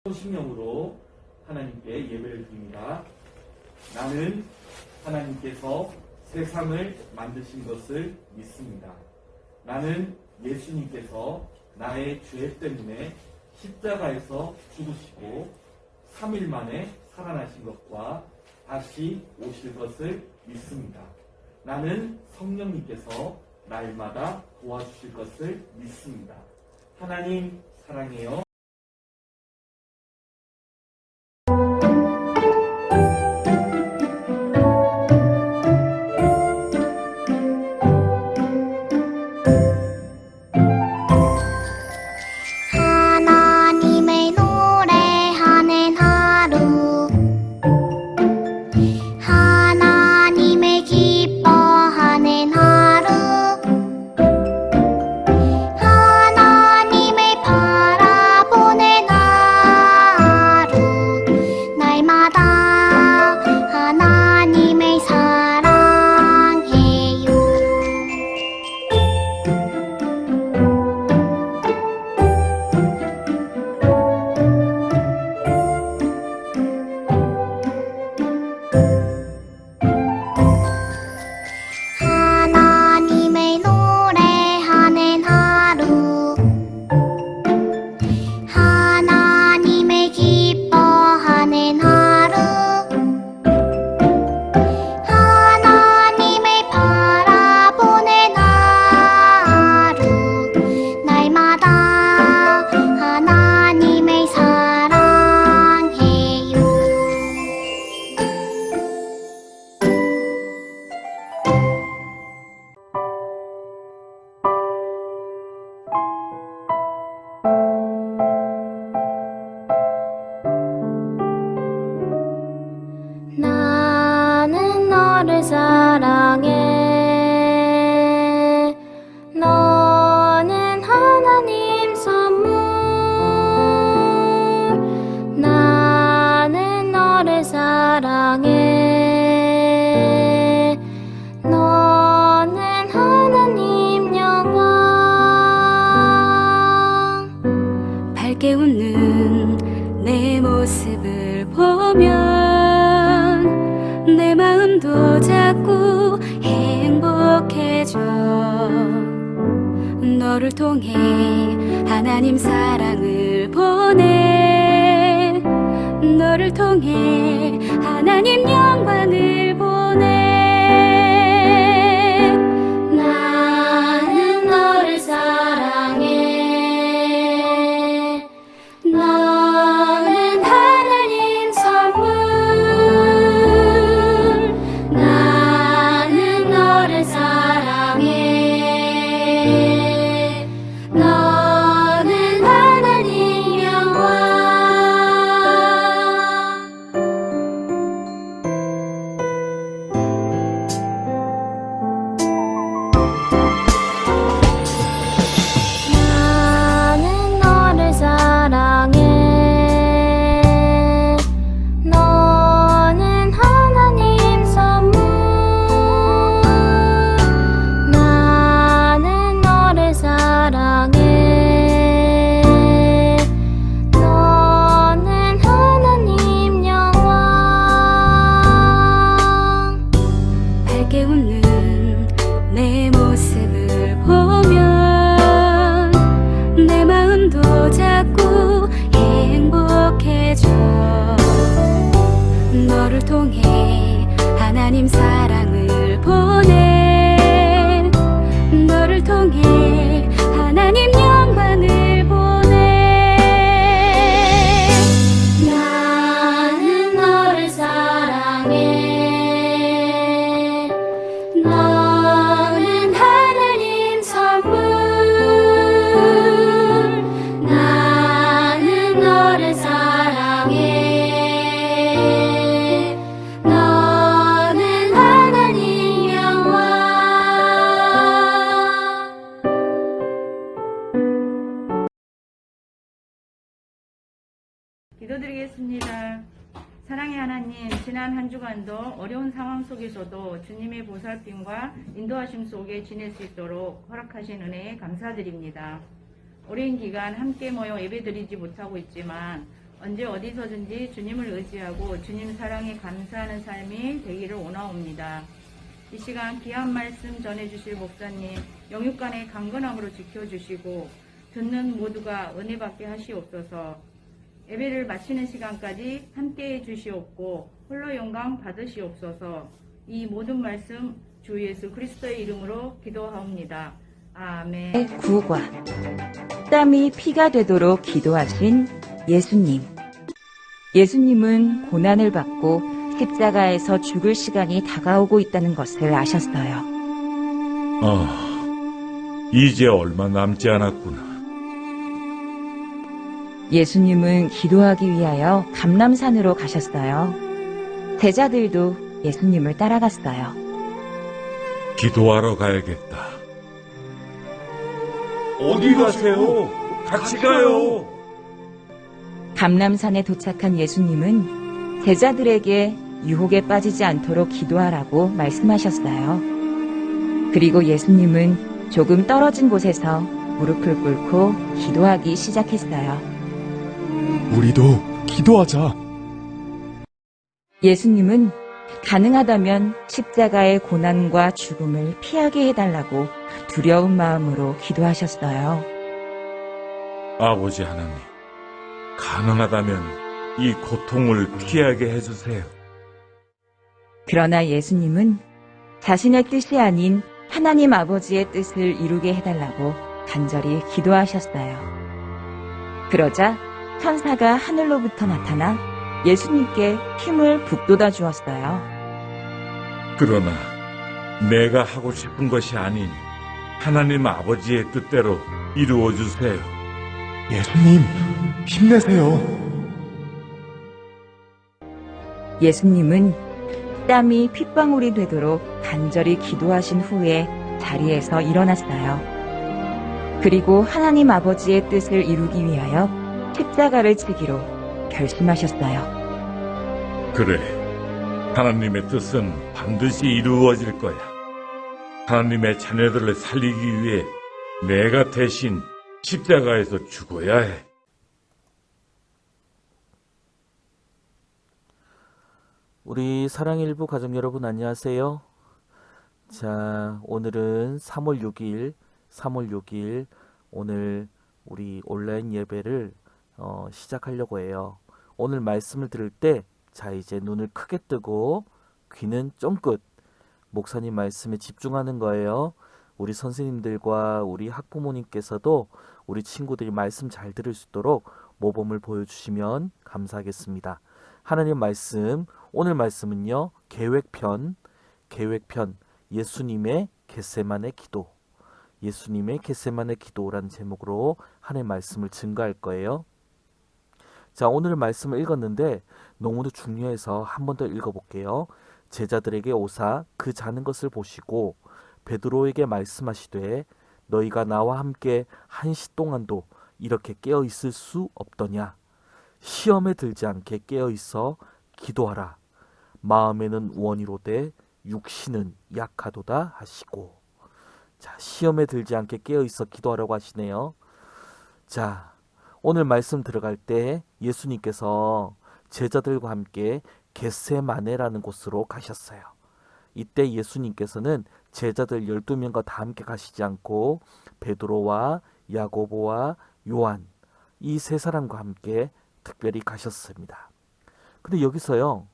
소신령으로 하나님께 예배를 드립니다. 나는 하나님께서 세상을 만드신 것을 믿습니다. 나는 예수님께서 나의 죄 때문에 십자가에서 죽으시고 3일 만에 살아나신 것과 다시 오실 것을 믿습니다. 나는 성령님께서 날마다 도와주실 것을 믿습니다. 하나님 사랑해요. 하나님의 노래하는 하루, 하나님의 기뻐하는 하루, 하나님의 바라보는 하루, 날마다 하나님을 사랑해요. 하나님의 노래하는 하루, 하나님의 기뻐하는 하루, 하나님을 바라보는 하루, 날마다 하나님을 사랑해요. 나는 너를 사랑해. 너는 하나님 선물. 나는 너를 사랑해. 너는 하나님 영광. 밝게 웃는 내 모습을 보면 내 마음도 자꾸 행복해져. 너를 통해 하나님 사랑을 보내. 너를 통해 하나님 영광을 보내. 나는 너를 사랑해. 너는 하나님 선물. 나는 너를 사랑해. 너는 하나님 영광. 나는 너를 사랑해. 너는 하나님 선물. 나는 너를 사랑해. 너는 하나님 영광. 밝게 웃는 내 모습을 보면 내 마음도 자꾸 행복해져. 너를 통해 하나님 사랑을 보내. 너를 통해 하나님 영광을 보내. 나는 너를 사랑해. 너는 하나님 선물. 나는 너를 사랑해. 너는 하나님 영광. 기도드리겠습니다. 사랑의 하나님, 지난 한 주간도 어려운 상황 속에서도 주님의 보살핌과 인도하심 속에 지낼 수 있도록 허락하신 은혜에 감사드립니다. 오랜 기간 함께 모여 예배드리지 못하고 있지만 언제 어디서든지 주님을 의지하고 주님 사랑에 감사하는 삶이 되기를 원하옵니다. 이 시간 귀한 말씀 전해주실 목사님 영육간의 강건함으로 지켜주시고 듣는 모두가 은혜 받게 하시옵소서. 예배를 마치는 시간까지 함께해 주시옵고 홀로 영광 받으시옵소서. 이 모든 말씀 주 예수 그리스도의 이름으로 기도하옵니다. 아멘. 구과 땀이 피가 되도록 기도하신 예수님. 예수님은 고난을 받고 십자가에서 죽을 시간이 다가오고 있다는 것을 아셨어요. 이제 얼마 남지 않았구나. 예수님은 기도하기 위하여 감람산으로 가셨어요. 제자들도 예수님을 따라갔어요. 기도하러 가야겠다. 어디 가세요? 같이 가요. 감람산에 도착한 예수님은 제자들에게 유혹에 빠지지 않도록 기도하라고 말씀하셨어요. 그리고 예수님은 조금 떨어진 곳에서 무릎을 꿇고 기도하기 시작했어요. 우리도 기도하자. 예수님은 가능하다면 십자가의 고난과 죽음을 피하게 해달라고 두려운 마음으로 기도하셨어요. 아버지 하나님, 가능하다면 이 고통을 피하게 해주세요. 그러나 예수님은 자신의 뜻이 아닌 하나님 아버지의 뜻을 이루게 해달라고 간절히 기도하셨어요. 그러자 천사가 하늘로부터 나타나 예수님께 힘을 북돋아 주었어요. 그러나 내가 하고 싶은 것이 아닌 하나님 아버지의 뜻대로 이루어 주세요. 예수님, 힘내세요. 예수님은 땀이 핏방울이 되도록 간절히 기도하신 후에 자리에서 일어났어요. 그리고 하나님 아버지의 뜻을 이루기 위하여 십자가를 지기로 결심하셨어요. 그래, 하나님의 뜻은 반드시 이루어질 거야. 하나님의 자녀들을 살리기 위해 내가 대신 십자가에서 죽어야 해. 우리 사랑일부 가족 여러분 안녕하세요. 자, 오늘은 3월 6일 오늘 우리 온라인 예배를 시작하려고 해요. 오늘 말씀을 들을 때 자, 이제 눈을 크게 뜨고 귀는 쫑긋 목사님 말씀에 집중하는 거예요. 우리 선생님들과 우리 학부모님께서도 우리 친구들이 말씀 잘 들을 수 있도록 모범을 보여주시면 감사하겠습니다. 하나님 말씀, 오늘 말씀은요, 계획편, 예수님의 겟세마네 기도, 예수님의 겟세마네 기도라는 제목으로 하나님 말씀을 증거할 거예요. 자, 오늘 말씀을 읽었는데 너무도 중요해서 한 번 더 읽어볼게요. 제자들에게 오사 그 자는 것을 보시고 베드로에게 말씀하시되 너희가 나와 함께 1시 동안도 이렇게 깨어 있을 수 없더냐. 시험에 들지 않게 깨어 있어 기도하라. 마음에는 원이로되 육신은 약하도다 하시고. 자, 시험에 들지 않게 깨어 있어 기도하라고 하시네요. 자, 오늘 말씀 들어갈 때 예수님께서 제자들과 함께 겟세마네라는 곳으로 가셨어요. 이때 예수님께서는 제자들 12명과 다 함께 가시지 않고 베드로와 야고보와 요한 이 세 사람과 함께 특별히 가셨습니다. 근데 여기서요,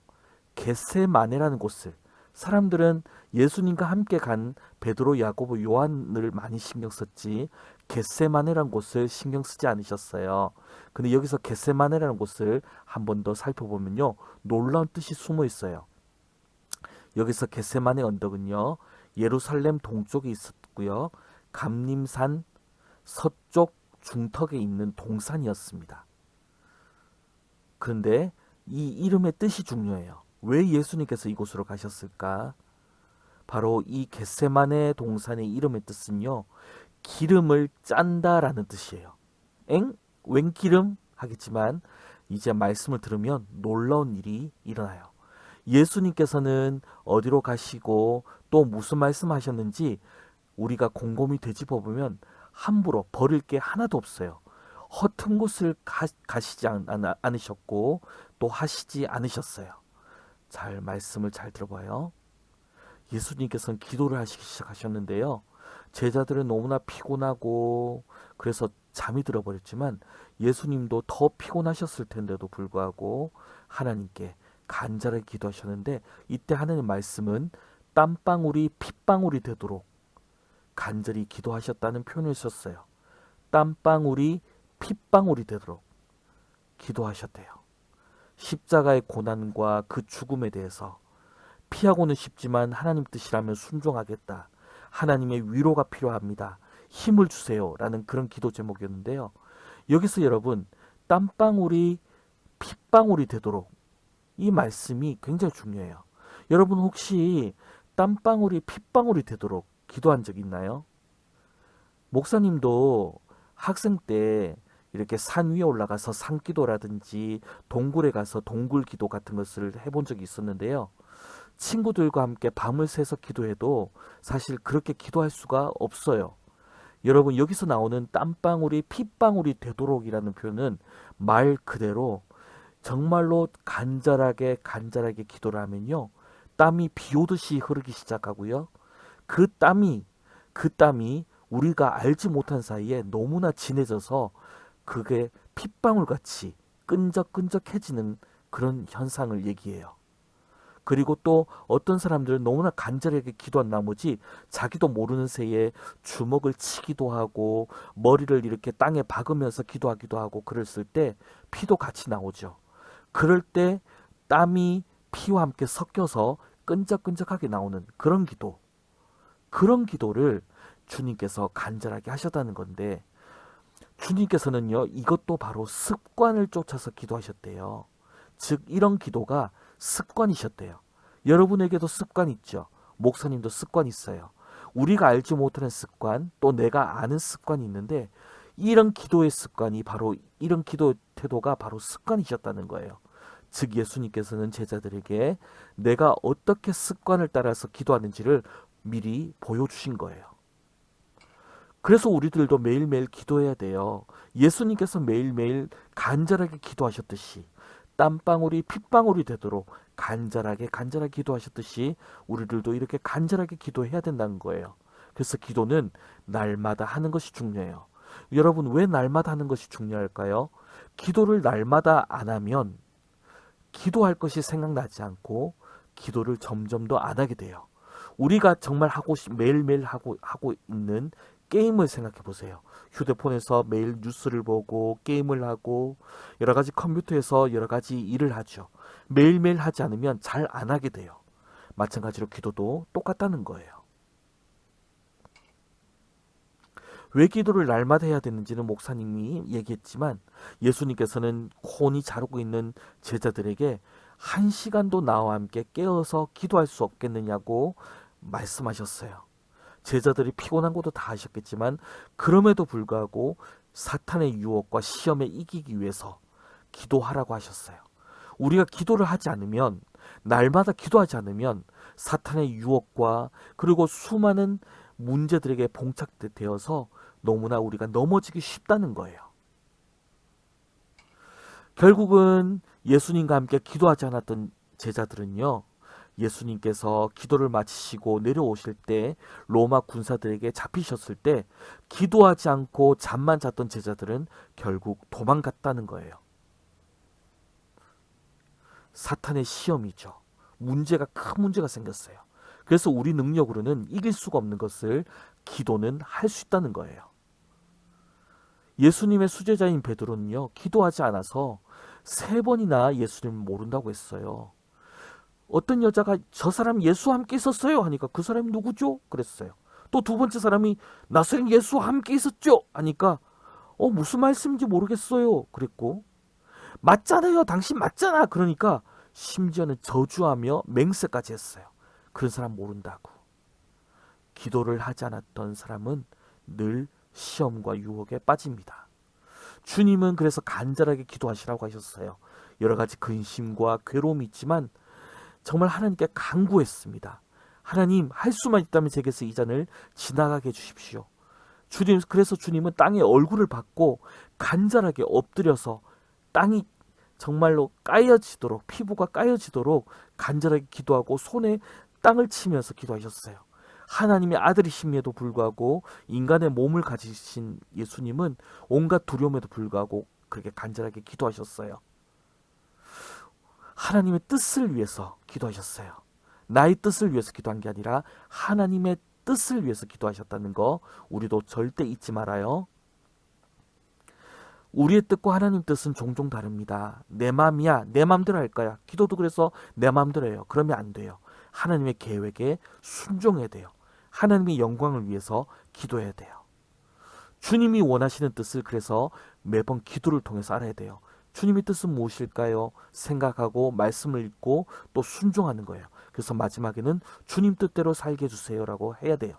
겟세마네라는 곳을 사람들은 예수님과 함께 간 베드로, 야고보, 요한을 많이 신경 썼지 겟세마네라는 곳을 신경 쓰지 않으셨어요. 근데 여기서 겟세마네라는 곳을 한 번 더 살펴보면요, 놀라운 뜻이 숨어 있어요. 여기서 겟세마네 언덕은요, 예루살렘 동쪽에 있었고요, 감림산 서쪽 중턱에 있는 동산이었습니다. 그런데 이 이름의 뜻이 중요해요. 왜 예수님께서 이곳으로 가셨을까? 바로 이 겟세마네 동산의 이름의 뜻은요, 기름을 짠다라는 뜻이에요. 웬 기름? 하겠지만 이제 말씀을 들으면 놀라운 일이 일어나요. 예수님께서는 어디로 가시고 또 무슨 말씀하셨는지 우리가 곰곰이 되짚어보면 함부로 버릴 게 하나도 없어요. 허튼 곳을 가시지 않으셨고 또 하시지 않으셨어요. 잘 말씀을 잘 들어봐요. 예수님께서는 기도를 하시기 시작하셨는데요. 제자들은 너무나 피곤하고 그래서 잠이 들어버렸지만 예수님도 더 피곤하셨을 텐데도 불구하고 하나님께 간절하게 기도하셨는데 이때 하나님 말씀은 땀방울이 핏방울이 되도록 간절히 기도하셨다는 표현을 썼어요. 땀방울이 핏방울이 되도록 기도하셨대요. 십자가의 고난과 그 죽음에 대해서 피하고는 싶지만 하나님 뜻이라면 순종하겠다. 하나님의 위로가 필요합니다. 힘을 주세요. 라는 그런 기도 제목이었는데요. 여기서 여러분 땀방울이 핏방울이 되도록 이 말씀이 굉장히 중요해요. 여러분 혹시 땀방울이 핏방울이 되도록 기도한 적 있나요? 목사님도 학생 때 이렇게 산 위에 올라가서 산기도라든지 동굴에 가서 동굴기도 같은 것을 해본 적이 있었는데요. 친구들과 함께 밤을 새서 기도해도 사실 그렇게 기도할 수가 없어요. 여러분 여기서 나오는 땀방울이 핏방울이 되도록이라는 표현은 말 그대로 정말로 간절하게 기도를 하면요. 땀이 비 오듯이 흐르기 시작하고요. 그 땀이 우리가 알지 못한 사이에 너무나 진해져서 그게 핏방울같이 끈적끈적해지는 그런 현상을 얘기해요. 그리고 또 어떤 사람들은 너무나 간절하게 기도한 나머지 자기도 모르는 새에 주먹을 치기도 하고 머리를 이렇게 땅에 박으면서 기도하기도 하고 그랬을 때 피도 같이 나오죠. 그럴 때 땀이 피와 함께 섞여서 끈적끈적하게 나오는 그런 기도를 주님께서 간절하게 하셨다는 건데 주님께서는요 이것도 바로 습관을 쫓아서 기도하셨대요. 즉 이런 기도가 습관이셨대요. 여러분에게도 습관 있죠. 목사님도 습관 있어요. 우리가 알지 못하는 습관 또 내가 아는 습관이 있는데 이런 기도의 습관이 바로 이런 기도 태도가 바로 습관이셨다는 거예요. 즉 예수님께서는 제자들에게 내가 어떻게 습관을 따라서 기도하는지를 미리 보여주신 거예요. 그래서 우리들도 매일매일 기도해야 돼요. 예수님께서 매일매일 간절하게 기도하셨듯이 땀방울이 핏방울이 되도록 간절하게 기도하셨듯이 우리들도 이렇게 간절하게 기도해야 된다는 거예요. 그래서 기도는 날마다 하는 것이 중요해요. 여러분 왜 날마다 하는 것이 중요할까요? 기도를 날마다 안 하면 기도할 것이 생각나지 않고 기도를 점점 더 안 하게 돼요. 우리가 정말 매일매일 하고 있는 게임을 생각해 보세요. 휴대폰에서 매일 뉴스를 보고 게임을 하고 여러 가지 컴퓨터에서 여러 가지 일을 하죠. 매일매일 하지 않으면 잘 안 하게 돼요. 마찬가지로 기도도 똑같다는 거예요. 왜 기도를 날마다 해야 되는지는 목사님이 얘기했지만 예수님께서는 혼이 자르고 있는 제자들에게 1시간도 나와 함께 깨어서 기도할 수 없겠느냐고 말씀하셨어요. 제자들이 피곤한 것도 다 하셨겠지만 그럼에도 불구하고 사탄의 유혹과 시험에 이기기 위해서 기도하라고 하셨어요. 우리가 기도를 하지 않으면 날마다 기도하지 않으면 사탄의 유혹과 그리고 수많은 문제들에게 봉착되어서 너무나 우리가 넘어지기 쉽다는 거예요. 결국은 예수님과 함께 기도하지 않았던 제자들은요. 예수님께서 기도를 마치시고 내려오실 때 로마 군사들에게 잡히셨을 때 기도하지 않고 잠만 잤던 제자들은 결국 도망갔다는 거예요. 사탄의 시험이죠. 큰 문제가 생겼어요. 그래서 우리 능력으로는 이길 수가 없는 것을 기도는 할 수 있다는 거예요. 예수님의 수제자인 베드로는요. 기도하지 않아서 3번이나 예수님을 모른다고 했어요. 어떤 여자가 저 사람 예수와 함께 있었어요 하니까 그 사람이 누구죠? 그랬어요. 또 2번째 사람이 나사렛 예수와 함께 있었죠? 하니까 무슨 말씀인지 모르겠어요. 그랬고 맞잖아요. 당신 맞잖아. 그러니까 심지어는 저주하며 맹세까지 했어요. 그런 사람 모른다고. 기도를 하지 않았던 사람은 늘 시험과 유혹에 빠집니다. 주님은 그래서 간절하게 기도하시라고 하셨어요. 여러 가지 근심과 괴로움이 있지만 정말 하나님께 간구했습니다. 하나님 할 수만 있다면 제게서 이 잔을 지나가게 해주십시오. 그래서 주님은 땅에 얼굴을 받고 간절하게 엎드려서 땅이 정말로 까여지도록, 피부가 까여지도록 간절하게 기도하고 손에 땅을 치면서 기도하셨어요. 하나님의 아들이심에도 불구하고 인간의 몸을 가지신 예수님은 온갖 두려움에도 불구하고 그렇게 간절하게 기도하셨어요. 하나님의 뜻을 위해서 기도하셨어요. 나의 뜻을 위해서 기도한 게 아니라 하나님의 뜻을 위해서 기도하셨다는 거 우리도 절대 잊지 말아요. 우리의 뜻과 하나님 뜻은 종종 다릅니다. 내 마음이야, 내 마음대로 할 거야. 기도도 그래서 내 마음대로 해요. 그러면 안 돼요. 하나님의 계획에 순종해야 돼요. 하나님의 영광을 위해서 기도해야 돼요. 주님이 원하시는 뜻을 그래서 매번 기도를 통해서 알아야 돼요. 주님의 뜻은 무엇일까요? 생각하고 말씀을 읽고 또 순종하는 거예요. 그래서 마지막에는 주님 뜻대로 살게 해주세요라고 해야 돼요.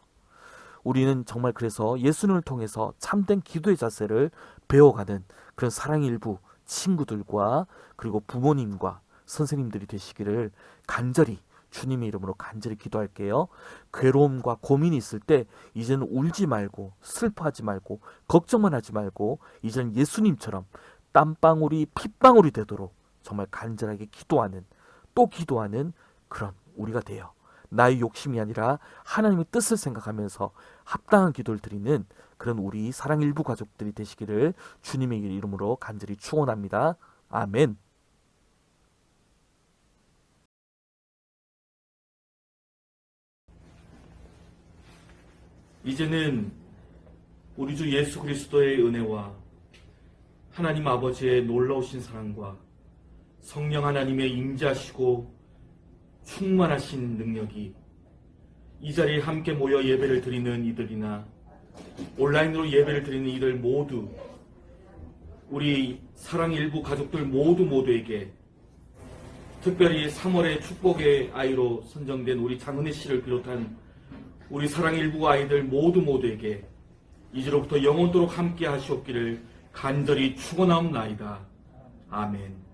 우리는 정말 그래서 예수님을 통해서 참된 기도의 자세를 배워가는 그런 사랑의 일부 친구들과 그리고 부모님과 선생님들이 되시기를 간절히 주님의 이름으로 간절히 기도할게요. 괴로움과 고민이 있을 때 이제는 울지 말고 슬퍼하지 말고 걱정만 하지 말고 이제는 예수님처럼 땀방울이 핏방울이 되도록 정말 간절하게 기도하는 또 기도하는 그런 우리가 돼요. 나의 욕심이 아니라 하나님의 뜻을 생각하면서 합당한 기도를 드리는 그런 우리 사랑 일부 가족들이 되시기를 주님의 이름으로 간절히 축원합니다. 아멘. 이제는 우리 주 예수 그리스도의 은혜와 하나님 아버지의 놀라우신 사랑과 성령 하나님의 임재하시고 충만하신 능력이 이 자리에 함께 모여 예배를 드리는 이들이나 온라인으로 예배를 드리는 이들 모두 우리 사랑 일부 가족들 모두에게 특별히 3월의 축복의 아이로 선정된 우리 장은혜 씨를 비롯한 우리 사랑 일부 아이들 모두에게 이제로부터 영원토록 함께 하시옵기를 간절히 축원하옵나이다. 아멘.